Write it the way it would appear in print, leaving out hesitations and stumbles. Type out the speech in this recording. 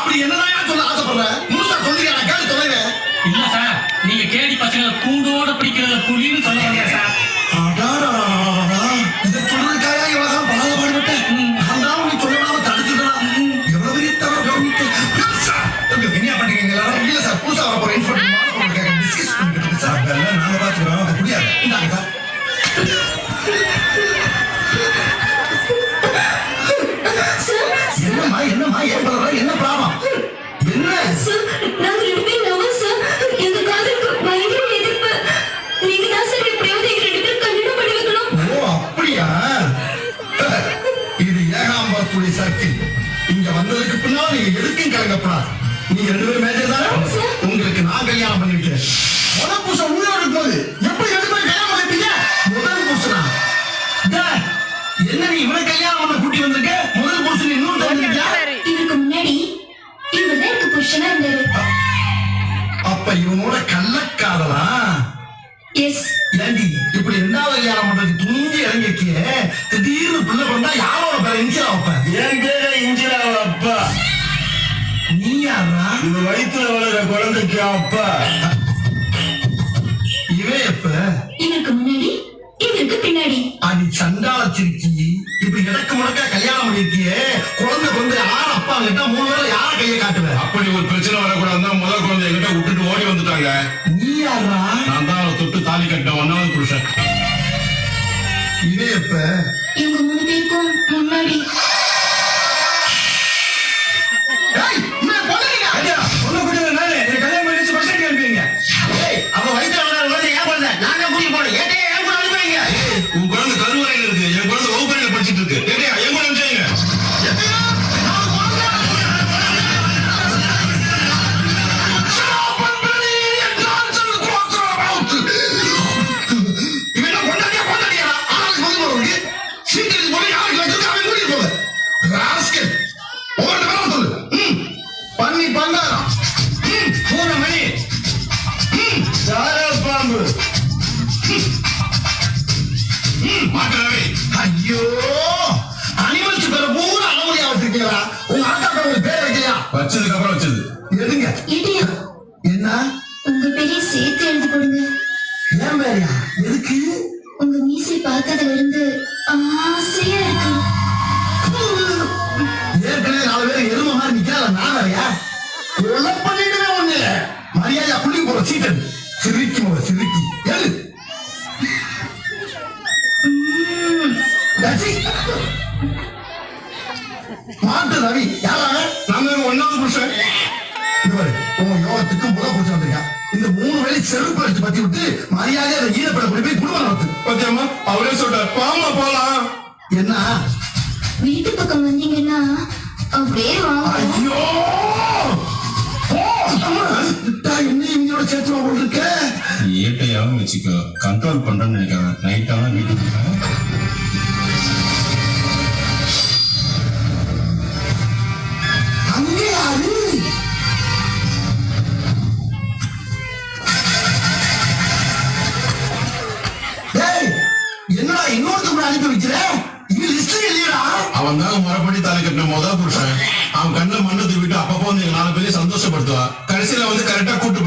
அப்படி என்னதான் சொல்ல ஆசைப்படுற? முழுசா சொல்லுங்க, நான் கேட்டு தொலைறேன். இல்ல சார், நீங்க கேடி பசங்களை கூண்டோட பிடிக்கிறத புலின்னு சொல்ல வந்தீங்க சார். இதை சொல்றதுக்காக இவ்வளவு பாடுபட்டேன். நான் தான் நீ சொல்லலாம தடுத்துக்கலாம். எவ்வளவு பெரிய தவறு கவனிட்டேன். என்ன பண்றீங்க எல்லாரும்? இல்ல சார், புதுசா வர போற இன்ஃபர்மேஷன் டிஸ்கஸ் பண்ணிட்டு சார். அதெல்லாம் நாங்க பாத்துக்கிறோம். அது முடியாது. இந்தாங்க சார். என்னம்மா என்னம்மா ஏன் பண்ற? என்ன ப்ராப்ளம்? என்ன சார், நாங்க ரெண்டு பேரும் லவர்ஸ் சார். எங்க காதலுக்கு பயங்கர எதிர்ப்பு. நீங்க தான் சார் எப்படியாவது எங்க ரெண்டு பேரும் கல்யாணம் பண்ணி வைக்கணும். ஓ அப்படியா? இது ஏகாம்பரத்துடைய சக்தி. இங்க வந்ததுக்கு பின்னால் நீங்க எதுக்கும் கலங்கப்படாது. நீங்க ரெண்டு பேரும் மேஜர் தானே? உங்களுக்கு நான் கல்யாணம் பண்ணி வைக்கிறேன். முதல் புருஷன் உயிரோடு இருக்கும்போது எப்படி ரெண்டு பேரும் கல்யாணம் பண்ணிப்பீங்க? முதல் புருஷனா? என்ன நீ இவனை கல்யாணம் பண்ண கூட்டி வந்திருக்க? முதல் புருஷன் இன்னொரு தோன்றிருக்கா? இதுக்கு முன்னாடி இவர் தான் எனக்கு புருஷனா இருந்தாரு. அப்ப இவனோட கள்ளக்காதலா? எஸ். ஏண்டி இப்படி ரெண்டாவது கல்யாணம் பண்றதுக்கு துணிஞ்சு இறங்கிருக்கிய, திடீர்னு பிள்ளை பண்ணா யாரோட பேர இன்சிலா வைப்பேன்? என் பேர இன்ஜிலா அப்பா. நீ யாரா? இந்த வயிற்றுல வளர குழந்தைக்கு அப்பா. இவன் எப்ப? இவருக்கு முன்னாடி இவருக்கு பின்னாடி. அடி சண்டால சிரிக்கி, இப்ப இடக்கு முடக்கா கல்யாணம் பண்ணிருக்கிய, குழந்தை கொண்டு யார் அப்பா கிட்ட 3 பேரை யார கையை காட்டுவேன்? அப்படி ஒரு பிரச்சனை வரக்கூடாதுன்னா முதல் குழந்தை என்கிட்ட விட்டுட்டு ஓடி வந்துட்டாங்க. நீ யாரா? நான் தான் அவளை தொட்டு தாலி கட்டின 1வது புருஷன். இவன் எப்ப? இவங்க 3 பேருக்கும் முன்னாடி. ஏய், இவன் பொண்ணுங்க. ஐயா, பொண்ணு குட்டில நானே என்ன கல்யாணம் பண்ணி பஸ் ஸ்டாண்ட் அனுப்பிங்க. ஏய், அவ வயித்துல வளர குழந்தை ஏன் குழந்தை? நான் தான் கூட்டி போறேன். ஏட்டே ஏன் கூட அனுப்புறீங்க? உன் குழந்தை கருவறையில இருக்கு, என் குழந்தை வகுப்பறையில படிச்சிட்டு இருக்கு. ஏடியா என் கூட அனுப்பிச்சீங்க. பாம்பு மாட்டவே. ஐயோ, அனிமல்ஸ் பேர பூரா அனமதியா வச்சிருக்கீங்களா? உங்க ஆத்தா பேர் பேர் வைக்கலையா? வச்சதுக்கு அப்புறம் வச்சது. எதுங்க? ஏடியா, என்ன? உங்க பேரையும் சேர்த்து எழுதி போடுங்க. ஏன் பேரியா? எதுக்கு? உங்க மீசை பார்த்ததுல இருந்து ஆசையா இருக்கு. ஏற்கனவே 4 பேர் எரும மாதிரி நிக்கிறாங்க. நான் வேறையா? கொலை பண்ணிடுவே ஒண்ணு. மரியாதையா புள்ளி போற சீட்டன். சிரிக்கி போற சிரிக்கி. ஏழு. மாட்டு ரவி யாரா? நாங்க 1வது புருஷன். இந்த பாரு, உன் யோகத்துக்கு முதல் புடிச்சு வந்திருக்கான். இந்த 3 வேலை செருப்பு எடுத்து பத்தி விட்டு மரியாதையா அதை ஈரப்பட கொண்டு போய் குடும்பம் நடத்து. பத்தியம்மா அவரே சொல்றாரு, பாமா போலாம். என்ன? வீட்டு பக்கம் வந்தீங்கன்னா அப்படியே வாங்க. ஐயோ, என்ன இவங்களோட சேர்த்து போட்டு இருக்க? ஏட்டையாவும் வச்சுக்கோ, கண்ட்ரோல் பண்றேன்னு நினைக்கிறேன். நைட் ஆனா வீட்டுக்கு அங்கே யாரு? டேய், என்னடா இன்னொருத்தர் அனுப்பி வைக்கிற? இங்க லிஸ்ட் இல்லையா? அவன் தான் முறைப்படி தாலி கட்டின முதல் புருஷன். அவன் கண்ணுல மண்ணு தூவிட்டு அப்பப்போ வந்து 4 பேரையும் சந்தோஷப்படுத்துவா. கடைசியில வந்து கரெக்டா கூட்டு